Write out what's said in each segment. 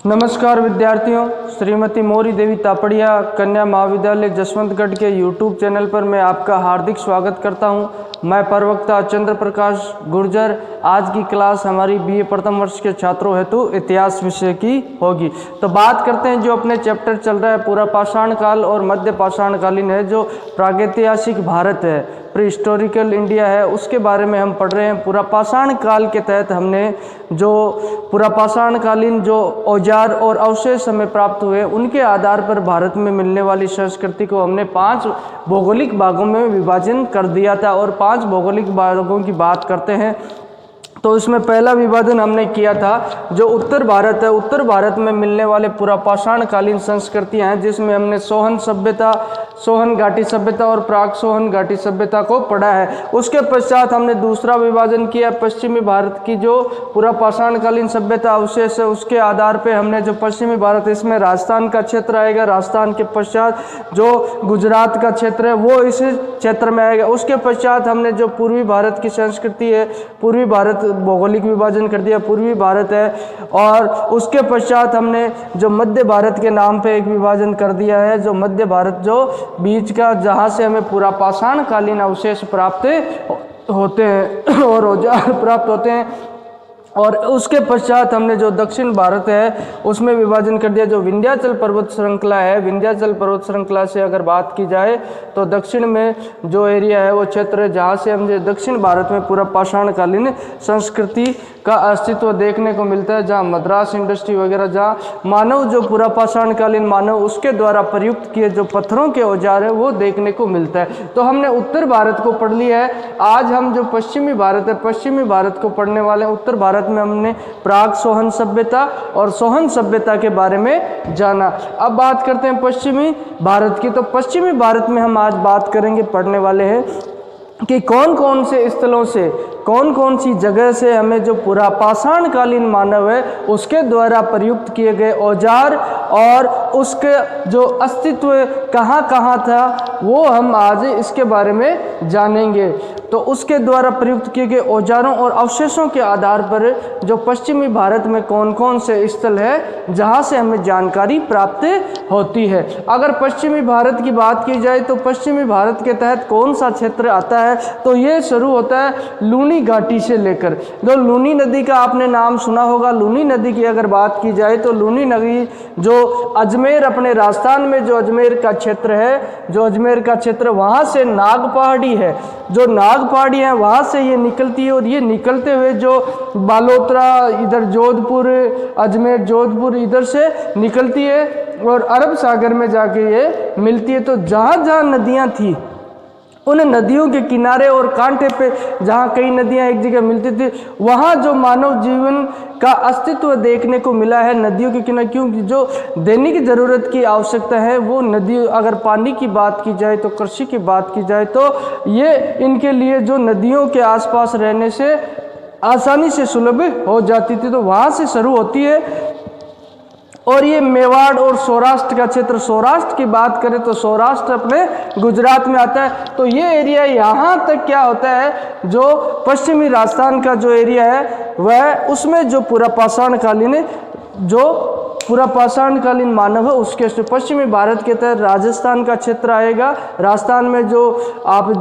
नमस्कार विद्यार्थियों, श्रीमती मोरी देवी तापड़िया कन्या महाविद्यालय जसवंतगढ़ के यूट्यूब चैनल पर मैं आपका हार्दिक स्वागत करता हूं। मैं प्रवक्ता चंद्र प्रकाश गुर्जर। आज की क्लास हमारी बीए प्रथम वर्ष के छात्रों हेतु इतिहास विषय की होगी। तो बात करते हैं, जो अपने चैप्टर चल रहा है पूरा पाषाण काल और मध्य पाषाणकालीन है, जो प्रागैतिहासिक भारत है, प्री हिस्टोरिकल इंडिया है, उसके बारे में हम पढ़ रहे हैं। पूरा पाषाण काल के तहत हमने जो पूरा पाषाणकालीन जो औजार और अवशेष हमें प्राप्त हुए, उनके आधार पर भारत में मिलने वाली संस्कृति को हमने 5 भौगोलिक भागों में विभाजन कर दिया था। और 5 भौगोलिक भागों की बात करते हैं तो इसमें पहला विभाजन हमने किया था जो उत्तर भारत है। उत्तर भारत में मिलने वाले पूरा पाषाणकालीन संस्कृतियां हैं, जिसमें हमने सोहन सभ्यता, सोहन घाटी सभ्यता और प्राक सोहन घाटी सभ्यता को पढ़ा है। उसके पश्चात हमने दूसरा विभाजन किया पश्चिमी भारत की जो पूरा पाषाणकालीन सभ्यता अवशेष है, उसके आधार पे हमने जो पश्चिमी भारत, इसमें राजस्थान का क्षेत्र आएगा। राजस्थान के पश्चात जो गुजरात का क्षेत्र है वो इस क्षेत्र में आएगा। उसके पश्चात हमने जो पूर्वी भारत की संस्कृति है, पूर्वी भारत भौगोलिक विभाजन कर दिया, पूर्वी भारत है। और उसके पश्चात हमने जो मध्य भारत के नाम पे एक विभाजन कर दिया है, जो मध्य भारत जो बीच का, जहाँ से हमें पूरा पाषाणकालीन अवशेष प्राप्त होते हैं और औजार प्राप्त होते हैं। और उसके पश्चात हमने जो दक्षिण भारत है उसमें विभाजन कर दिया। जो विंध्याचल पर्वत श्रृंखला है, विंध्याचल पर्वत श्रृंखला से अगर बात की जाए तो दक्षिण में जो एरिया है वो क्षेत्र है जहाँ से हम दक्षिण भारत में पूरा पाषाणकालीन संस्कृति का अस्तित्व देखने को मिलता है, जहाँ मद्रास इंडस्ट्री वगैरह, जहाँ मानव जो पूरा पाषाणकालीन मानव उसके द्वारा प्रयुक्त किए जो पत्थरों के औजार है वो देखने को मिलता है। तो हमने उत्तर भारत को पढ़ लिया है। आज हम जो पश्चिमी भारत है, पश्चिमी भारत को पढ़ने वाले हैं। उत्तर भारत में हमने प्राग सोहन सभ्यता और सोहन सभ्यता के बारे में जाना। अब बात करते हैं पश्चिमी भारत की। तो पश्चिमी भारत में हम आज बात करेंगे, पढ़ने वाले हैं कि कौन कौन से स्थलों से, कौन कौन सी जगह से हमें जो पूरा पाषाणकालीन मानव है उसके द्वारा प्रयुक्त किए गए औजार और उसके जो अस्तित्व कहाँ कहाँ था वो हम आज इसके बारे में जानेंगे। तो उसके द्वारा प्रयुक्त किए गए औजारों और अवशेषों के आधार पर जो पश्चिमी भारत में कौन कौन से स्थल है जहाँ से हमें जानकारी प्राप्त होती है। अगर पश्चिमी भारत की बात की जाए तो पश्चिमी भारत के तहत कौन सा क्षेत्र आता है, तो ये शुरू होता है लूनी घाटी से लेकर। जो लूनी नदी का आपने नाम सुना होगा, लूनी नदी की अगर बात की जाए तो लूनी नदी जो अजमेर, अपने राजस्थान में जो अजमेर का क्षेत्र है, जो अजमेर का क्षेत्र, वहाँ से नाग पहाड़ी है, जो नाग पहाड़ी है वहाँ से ये निकलती है। और ये निकलते हुए जो बालोतरा, इधर जोधपुर, अजमेर, जोधपुर, इधर से निकलती है और अरब सागर में जाके ये मिलती है। तो जहाँ जहाँ नदियाँ थी उन नदियों के किनारे और कांटे पे जहाँ कई नदियाँ एक जगह मिलती थी, वहाँ जो मानव जीवन का अस्तित्व देखने को मिला है नदियों के किनारे। क्योंकि जो दैनिक ज़रूरत की आवश्यकता है वो नदी, अगर पानी की बात की जाए तो, कृषि की बात की जाए तो ये इनके लिए जो नदियों के आसपास रहने से आसानी से सुलभ हो जाती थी। तो वहाँ से शुरू होती है। और ये मेवाड़ और सौराष्ट्र का क्षेत्र, सौराष्ट्र की बात करें तो सौराष्ट्र अपने गुजरात में आता है। तो ये एरिया यहाँ तक क्या होता है, जो पश्चिमी राजस्थान का जो एरिया है वह, उसमें जो पूरा पाषाणकालीन, जो पूरा पाषाणकालीन मानव है उसके पश्चिमी भारत के तहत राजस्थान का क्षेत्र आएगा। राजस्थान में जो आप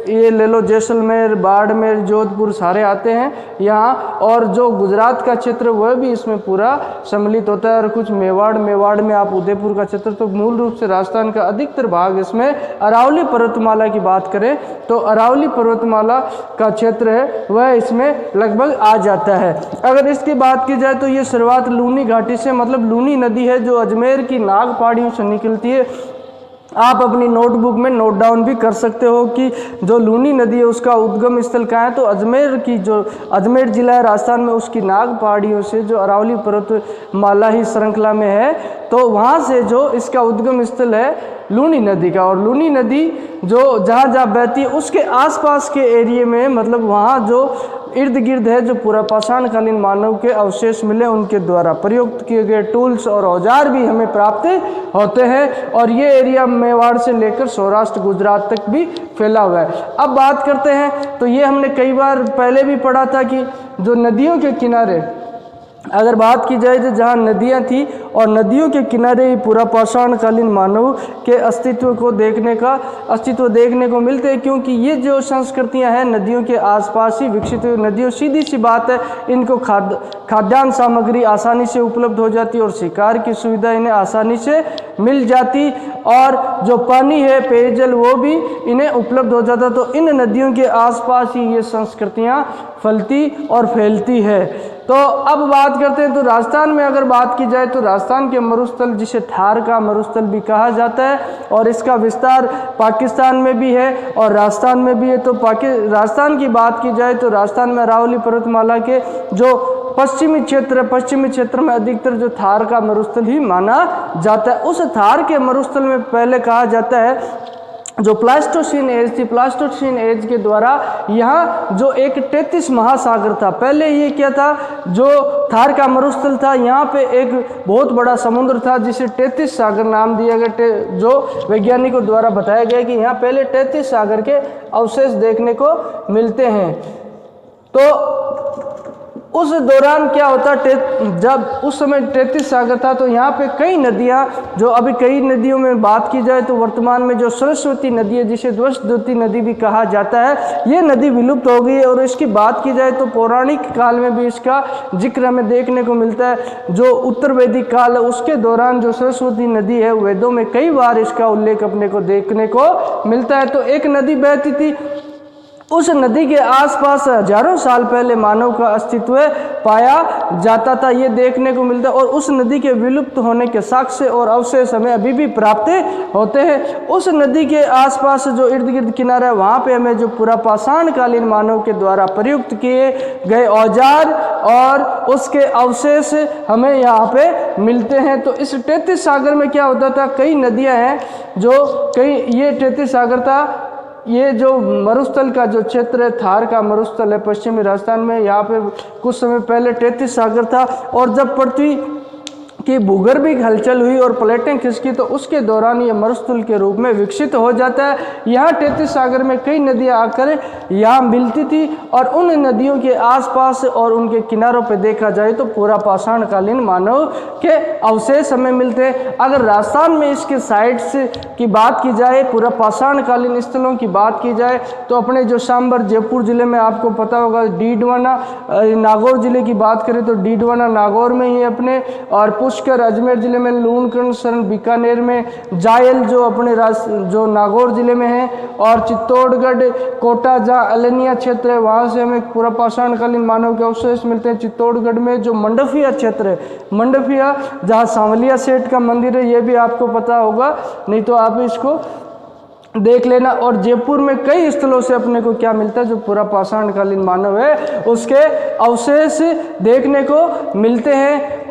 ये ले लो, जैसलमेर, बाड़मेर, जोधपुर सारे आते हैं यहाँ। और जो गुजरात का क्षेत्र वह भी इसमें पूरा सम्मिलित होता है। और कुछ मेवाड़ में आप उदयपुर का क्षेत्र, तो मूल रूप से राजस्थान का अधिकतर भाग इसमें। अरावली पर्वतमाला की बात करें तो अरावली पर्वतमाला का क्षेत्र है वह इसमें लगभग आ जाता है। अगर इसकी बात की जाए तो ये शुरुआत लूनी घाटी से, मतलब लूनी नदी है जो अजमेर की नाग पहाड़ियों से निकलती है। आप अपनी नोटबुक में नोट डाउन भी कर सकते हो कि जो लूनी नदी है उसका उद्गम स्थल कहाँ है। तो अजमेर की जो अजमेर जिला है राजस्थान में, उसकी नाग पहाड़ियों से जो अरावली पर्वतमाला ही श्रृंखला में है, तो वहाँ से जो इसका उद्गम स्थल है लूनी नदी का। और लूनी नदी जो जहाँ जहाँ बहती है उसके आसपास के एरिया में, मतलब वहाँ जो इर्द गिर्द है, जो पूरा पाषाणकालीन मानव के अवशेष मिले, उनके द्वारा प्रयुक्त किए गए टूल्स और औजार भी हमें प्राप्त होते हैं। और ये एरिया मेवाड़ से लेकर सौराष्ट्र, गुजरात तक भी फैला हुआ है। अब बात करते हैं, तो ये हमने कई बार पहले भी पढ़ा था कि जो नदियों के किनारे अगर बात की जाए तो जहाँ नदियाँ थी और नदियों के किनारे ही पूरा पाषाणकालीन मानव के अस्तित्व देखने को मिलते हैं, क्योंकि ये जो संस्कृतियाँ हैं नदियों के आसपास ही विकसित हुई। नदियों, सीधी सी बात है, इनको खाद्यान्न सामग्री आसानी से उपलब्ध हो जाती और शिकार की सुविधा इन्हें आसानी से मिल जाती, और जो पानी है, पेयजल, वो भी इन्हें उपलब्ध हो जाता। तो इन नदियों के आसपास ही ये संस्कृतियाँ फलती और फैलती है। तो अब बात करते हैं, तो राजस्थान में अगर बात की जाए तो राजस्थान के मरुस्थल, जिसे थार का मरुस्थल भी कहा जाता है, और इसका विस्तार पाकिस्तान में भी है और राजस्थान में भी है। तो राजस्थान की बात की जाए तो राजस्थान में अरावली पर्वतमाला के जो पश्चिमी क्षेत्र में अधिकतर जो थार का मरुस्थल ही माना जाता है। उस थार के मरुस्थल में पहले कहा जाता है जो प्लास्टोसीन एज थी, प्लास्टोसीन एज के द्वारा यहाँ जो एक 33 महासागर था। पहले ये क्या था, जो थार का मरुस्थल था, यहाँ पे एक बहुत बड़ा समुद्र था जिसे 33 सागर नाम दिया गया, जो वैज्ञानिकों द्वारा बताया गया कि यहाँ पहले 33 सागर के अवशेष देखने को मिलते हैं। तो उस दौरान क्या होता, जब उस समय 33 सागर था, तो यहाँ पे कई नदियाँ, जो अभी कई नदियों में बात की जाए तो वर्तमान में जो सरस्वती नदी है, जिसे ध्वजद्युति नदी भी कहा जाता है, ये नदी विलुप्त हो गई है। और इसकी बात की जाए तो पौराणिक काल में भी इसका जिक्र हमें देखने को मिलता है। जो उत्तर वैदिक काल है उसके दौरान जो सरस्वती नदी है, वेदों में कई बार इसका उल्लेख अपने को देखने को मिलता है। तो एक नदी बहती थी, उस नदी के आसपास हजारों साल पहले मानव का अस्तित्व पाया जाता था, ये देखने को मिलता है। और उस नदी के विलुप्त होने के साक्ष्य और अवशेष हमें अभी भी प्राप्त होते हैं। उस नदी के आसपास जो इर्द गिर्द किनारा है, वहाँ पे हमें जो पूरा पाषाणकालीन मानव के द्वारा प्रयुक्त किए गए औजार और उसके अवशेष हमें यहाँ पे मिलते हैं। तो इस 33 सागर में क्या होता था, कई नदियाँ हैं जो ये 33 सागर था, ये जो मरुस्थल का जो क्षेत्र है, थार का मरुस्थल है पश्चिमी राजस्थान में, यहाँ पे कुछ समय पहले 33 सागर था। और जब पृथ्वी की भूगर्भिक हलचल हुई और प्लेटें खिसकी, तो उसके दौरान ये मरुस्थल के रूप में विकसित हो जाता है। यहाँ 33 सागर में कई नदियाँ आकर यहाँ मिलती थी, और उन नदियों के आसपास और उनके किनारों पे देखा जाए तो पूरा पाषाणकालीन मानव के अवशेष हमें मिलते हैं। अगर राजस्थान में इसके साइट्स की बात की जाए, पूरा पाषाणकालीन स्थलों की बात की जाए, तो अपने जो सांबर जयपुर जिले में आपको पता होगा, डीडवाना नागौर जिले की बात करें तो डीडवाना नागौर में ही अपने, और पुष्कर अजमेर जिले में, लूणकरण शरण बीकानेर में, जायल जो अपने जो नागौर जिले में है, और चित्तौड़गढ़ कोटा जहाँ अलनिया क्षेत्र है, वहाँ से हमें पूरा पाषाणकालीन मानव के अवशेष मिलते हैं। चित्तौड़गढ़ में जो मंडफिया क्षेत्र है, मंडफिया जहाँ सांवलिया सेठ का मंदिर है, ये भी आपको पता होगा, नहीं तो आप इसको देख लेना। और जयपुर में कई स्थलों से अपने को क्या मिलता है, जो पूरा पाषाणकालीन मानव है उसके अवशेष देखने को मिलते हैं।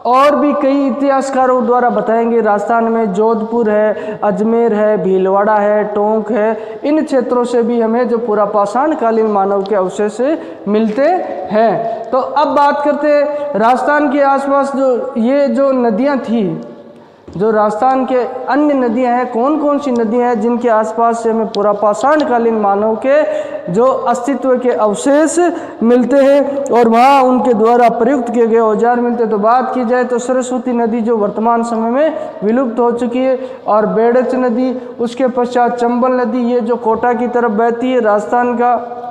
और भी कई इतिहासकारों द्वारा बताएंगे, राजस्थान में जोधपुर है, अजमेर है, भीलवाड़ा है, टोंक है, इन क्षेत्रों से भी हमें जो पूरा पाषाणकालीन मानव के अवशेष मिलते हैं। तो अब बात करते हैं राजस्थान के आसपास ये जो नदियाँ थी, जो राजस्थान के अन्य नदियां हैं, कौन कौन सी नदियां हैं जिनके आसपास से हमें पूरा पाषाणकालीन मानव के जो अस्तित्व के अवशेष मिलते हैं और वहाँ उनके द्वारा प्रयुक्त किए गए औजार मिलते हैं। तो बात की जाए तो सरस्वती नदी जो वर्तमान समय में विलुप्त हो चुकी है, और बेड़च नदी, उसके पश्चात चंबल नदी, ये जो कोटा की तरफ बहती है, राजस्थान का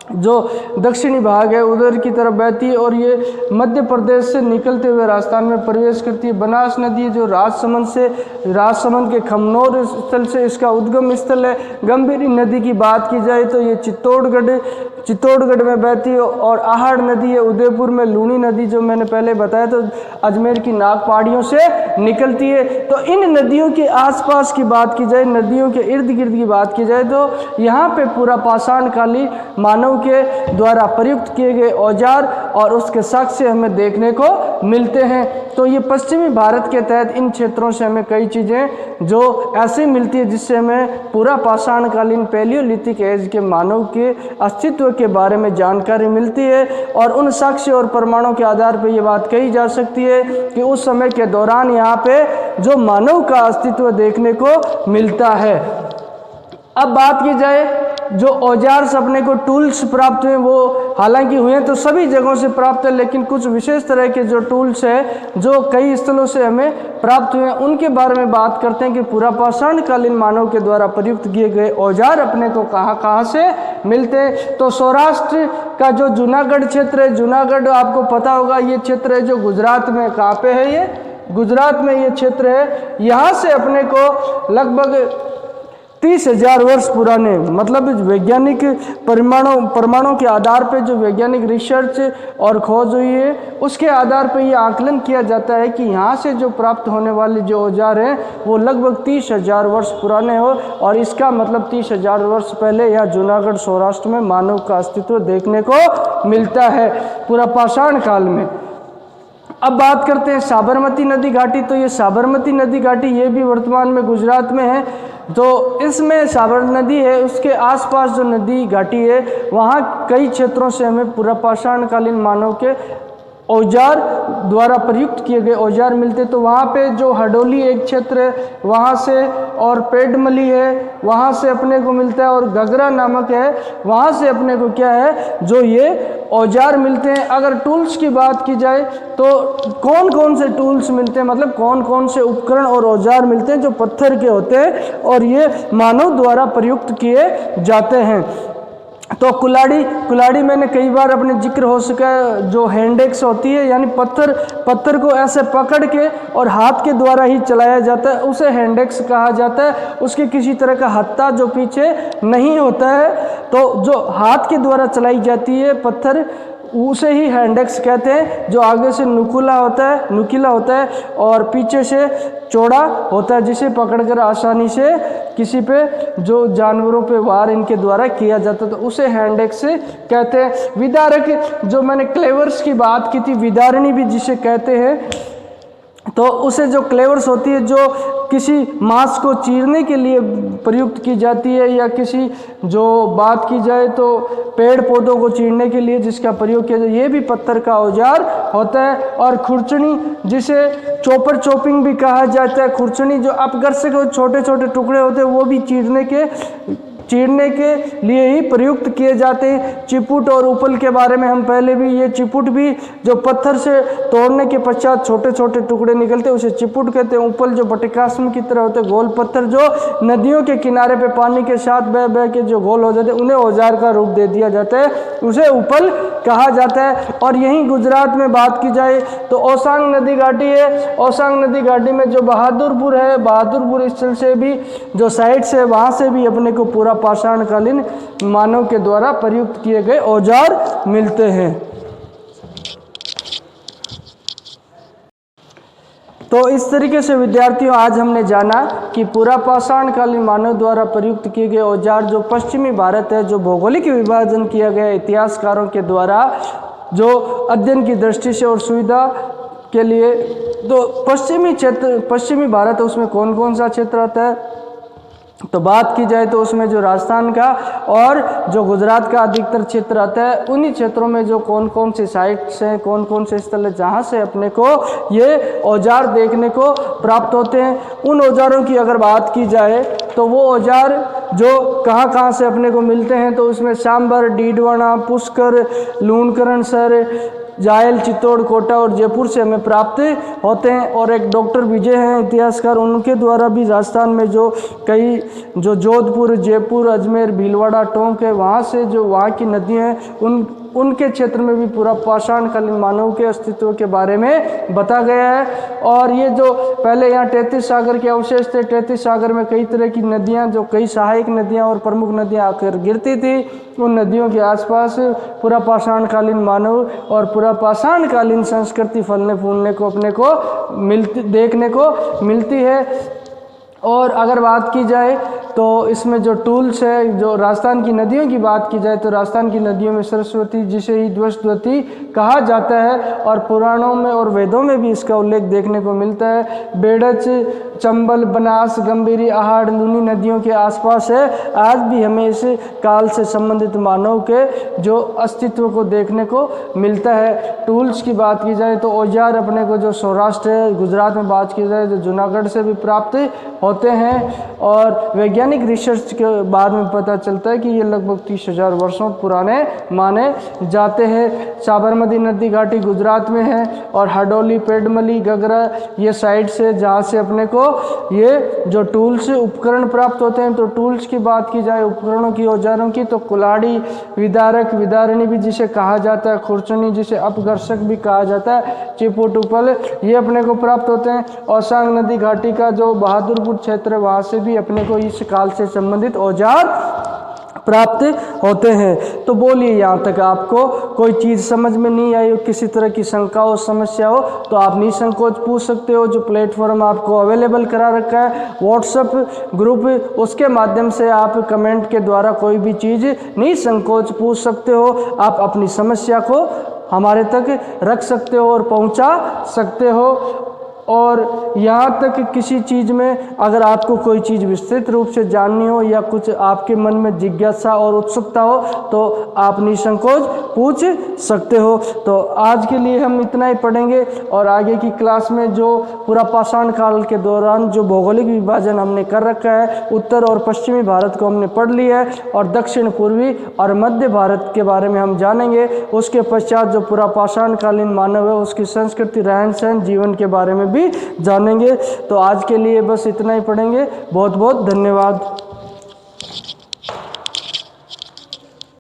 जो दक्षिणी भाग है उधर की तरफ बहती है, और ये मध्य प्रदेश से निकलते हुए राजस्थान में प्रवेश करती है। बनास नदी जो राजसमंद के खमनौर स्थल से इसका उद्गम स्थल है। गंभीरी नदी की बात की जाए तो ये चित्तौड़गढ़ में बहती है, और आहड़ नदी है उदयपुर में। लूणी नदी जो मैंने पहले बताया तो अजमेर की नाग पहाड़ियों से निकलती है। तो इन नदियों के आसपास की बात की जाए, नदियों के इर्द गिर्द की बात की जाए, तो यहाँ पे पूरा पाषाणकालीन मानव के द्वारा प्रयुक्त किए गए औजार और उसके साक्ष्य हमें देखने को मिलते हैं। तो ये पश्चिमी भारत के तहत इन क्षेत्रों से हमें कई चीज़ें जो ऐसे मिलती है जिससे हमें पूरा पाषाणकालीन पैलियोलिथिक एज के मानव के अस्तित्व के बारे में जानकारी मिलती है, और उन साक्ष्य और प्रमाणों के आधार पर ये बात कही जा सकती है कि उस समय के दौरान यहाँ पे जो मानव का अस्तित्व देखने को मिलता है। अब बात की जाए जो औजार से अपने को टूल्स प्राप्त हुए वो हालांकि हुए तो सभी जगहों से प्राप्त है, लेकिन कुछ विशेष तरह के जो टूल्स है जो कई स्थलों से हमें प्राप्त हुए हैं उनके बारे में बात करते हैं कि पुरापाषाण कालीन मानव के द्वारा प्रयुक्त किए गए औजार अपने को कहाँ कहाँ से मिलते हैं। तो सौराष्ट्र का जो जूनागढ़ क्षेत्र है, जूनागढ़ आपको पता होगा ये क्षेत्र है जो गुजरात में, कहाँ पे है ये, गुजरात में ये क्षेत्र है। यहाँ से अपने को लगभग 30,000 वर्ष पुराने, मतलब वैज्ञानिक परमाणु के आधार पे जो वैज्ञानिक रिसर्च और खोज हुई है उसके आधार पे ये आकलन किया जाता है कि यहाँ से जो प्राप्त होने वाले जो औजार हैं वो लगभग 30,000 वर्ष पुराने हो, और इसका मतलब 30,000 वर्ष पहले यहाँ जूनागढ़ सौराष्ट्र में मानव का अस्तित्व देखने को मिलता है पुरापाषाण काल में। अब बात करते हैं साबरमती नदी घाटी। तो ये साबरमती नदी घाटी ये भी वर्तमान में गुजरात में है। तो इसमें साबर नदी है, उसके आसपास जो नदी घाटी है वहाँ कई क्षेत्रों से हमें पुरापाषाण कालीन मानव के औजार द्वारा प्रयुक्त किए गए औजार मिलते। तो वहाँ पे जो हडोली एक क्षेत्र है वहाँ से, और पेडमली है वहाँ से अपने को मिलता है, और गगरा नामक है वहाँ से अपने को क्या है जो ये औजार मिलते हैं। अगर टूल्स की बात की जाए तो कौन कौन से टूल्स मिलते हैं, मतलब कौन कौन से उपकरण और औजार मिलते हैं जो पत्थर के होते हैं और ये मानव द्वारा प्रयुक्त किए जाते हैं। तो कुल्हाड़ी मैंने कई बार अपने जिक्र हो सका है, जो हैंडेक्स होती है यानी पत्थर को ऐसे पकड़ के और हाथ के द्वारा ही चलाया जाता है, उसे हैंडेक्स कहा जाता है। उसके किसी तरह का हत्था जो पीछे नहीं होता है, तो जो हाथ के द्वारा चलाई जाती है पत्थर उसे ही हैंडेक्स कहते हैं। जो आगे से नुकीला होता है और पीछे से चौड़ा होता है, जिसे पकड़कर आसानी से किसी पे जो जानवरों पे वार इनके द्वारा किया जाता है तो उसे हैंडेक्स कहते हैं। विदारक, जो मैंने क्लेवर्स की बात की थी, विदारणी भी जिसे कहते हैं, तो उसे जो क्लेवर्स होती है जो किसी मांस को चीरने के लिए प्रयुक्त की जाती है, या किसी जो बात की जाए तो पेड़ पौधों को चीरने के लिए जिसका प्रयोग किया जाए, ये भी पत्थर का औजार होता है। और खुरचनी, जिसे चॉपिंग भी कहा जाता है, खुरचनी जो अपघर्षक छोटे छोटे टुकड़े होते हैं वो भी चीरने के लिए ही प्रयुक्त किए जाते हैं। चिपुट और उपल के बारे में हम पहले भी, ये चिपुट भी जो पत्थर से तोड़ने के पश्चात छोटे छोटे टुकड़े निकलते हैं उसे चिपुट कहते हैं। उपल जो बटिकास्म की तरह होते हैं, गोल पत्थर जो नदियों के किनारे पे पानी के साथ बह के जो गोल हो जाते हैं उन्हें औजार का रूप दे दिया जाता है, उसे उपल कहा जाता है। और यहीं गुजरात में बात की जाए तो ओसांग नदी घाटी है। ओसांग नदी घाटी में जो बहादुरपुर है, बहादुरपुर स्थल से भी जो साइट्स है वहाँ से भी अपने को पूरा पाषाण कालीन मानव के द्वारा प्रयुक्त किए गए औजार मिलते हैं। तो इस तरीके से विद्यार्थियों आज हमने जाना कि पुरापाषाण कालीन मानव द्वारा प्रयुक्त किए गए औजार जो पश्चिमी भारत है, जो भौगोलिक विभाजन किया गया इतिहासकारों के द्वारा जो अध्ययन की दृष्टि से और सुविधा के लिए, तो पश्चिमी भारत है उसमें कौन कौन सा क्षेत्र आता है, तो बात की जाए तो उसमें जो राजस्थान का और जो गुजरात का अधिकतर क्षेत्र आता है, उन्हीं क्षेत्रों में जो कौन कौन से साइट्स हैं, कौन कौन से स्थल है जहाँ से अपने को ये औजार देखने को प्राप्त होते हैं। उन औजारों की अगर बात की जाए तो वो औजार जो कहाँ कहाँ से अपने को मिलते हैं, तो उसमें सांबर, डीडवाना, पुष्कर, लूणकरणसर, जायल, चित्तौड़, कोटा और जयपुर से हमें प्राप्त होते हैं। और एक डॉक्टर विजय हैं इतिहासकार, उनके द्वारा भी राजस्थान में जो कई जो जोधपुर, जयपुर, अजमेर, भीलवाड़ा, टोंक है, वहाँ से जो वहाँ की नदियाँ हैं उनके क्षेत्र में भी पूरा पाषाण कालीन मानव के अस्तित्व के बारे में बता गया है। और ये जो पहले यहाँ 33 सागर के अवशेष थे, 33 सागर में कई तरह की नदियाँ, जो कई सहायक नदियाँ और प्रमुख नदियाँ आकर गिरती थी, उन नदियों के आसपास पूरा पाषाण कालीन मानव और पूरा पाषाण कालीन संस्कृति फलने फूलने को अपने को देखने को मिलती है। और अगर बात की जाए तो इसमें जो टूल्स है, जो राजस्थान की नदियों की बात की जाए तो राजस्थान की नदियों में सरस्वती, जिसे ही ध्वजवती कहा जाता है, और पुराणों में और वेदों में भी इसका उल्लेख देखने को मिलता है। बेड़च, चंबल, बनास, गंभीरी, आहाड़, लूनी नदियों के आसपास है। आज भी हमें इस काल से संबंधित मानव के जो अस्तित्व को देखने को मिलता है। टूल्स की बात की जाए तो औजार अपने को जो सौराष्ट्र है, गुजरात में बात की जाए तो जूनागढ़ से भी प्राप्त होते हैं। और वैज्ञानिक रिसर्च के बाद में पता चलता है कि ये लगभग 30,000 वर्षों पुराने माने जाते हैं। साबरमती नदी घाटी गुजरात में है और हडोली, पेडमली, गगरा ये साइड से जहाँ से अपने को ये जो टूल्स उपकरण प्राप्त होते हैं। तो टूल्स की बात की जाए, उपकरणों की, औजारों की, तो कुल्हाड़ी, विदारक, विदारणी भी जिसे कहा जाता है, खुरचनी जिसे अपघर्षक भी कहा जाता है, चिपू, टुपल, ये अपने को प्राप्त होते हैं। और सांग नदी घाटी का जो बहादुरपुर क्षेत्र है वहाँ से भी अपने को इस काल से संबंधित औजार प्राप्त होते हैं। तो बोलिए, यहाँ तक आपको कोई चीज़ समझ में नहीं आई हो, किसी तरह की शंका हो, समस्या हो, तो आप निसंकोच पूछ सकते हो। जो प्लेटफॉर्म आपको अवेलेबल करा रखा है व्हाट्सएप ग्रुप, उसके माध्यम से आप कमेंट के द्वारा कोई भी चीज़ निसंकोच पूछ सकते हो। आप अपनी समस्या को हमारे तक रख सकते हो और पहुंचा सकते हो। और यहाँ तक किसी चीज़ में अगर आपको कोई चीज़ विस्तृत रूप से जाननी हो या कुछ आपके मन में जिज्ञासा और उत्सुकता हो तो आप निसंकोच पूछ सकते हो। तो आज के लिए हम इतना ही पढ़ेंगे और आगे की क्लास में जो पूरा पाषाण काल के दौरान जो भौगोलिक विभाजन हमने कर रखा है, उत्तर और पश्चिमी भारत को हमने पढ़ लिया है और दक्षिण पूर्वी और मध्य भारत के बारे में हम जानेंगे। उसके पश्चात जो पूरा पाषाण कालीन मानव है उसकी संस्कृति, रहन सहन, जीवन के बारे में भी जानेंगे। तो आज के लिए बस इतना ही पढ़ेंगे। बहुत बहुत धन्यवाद।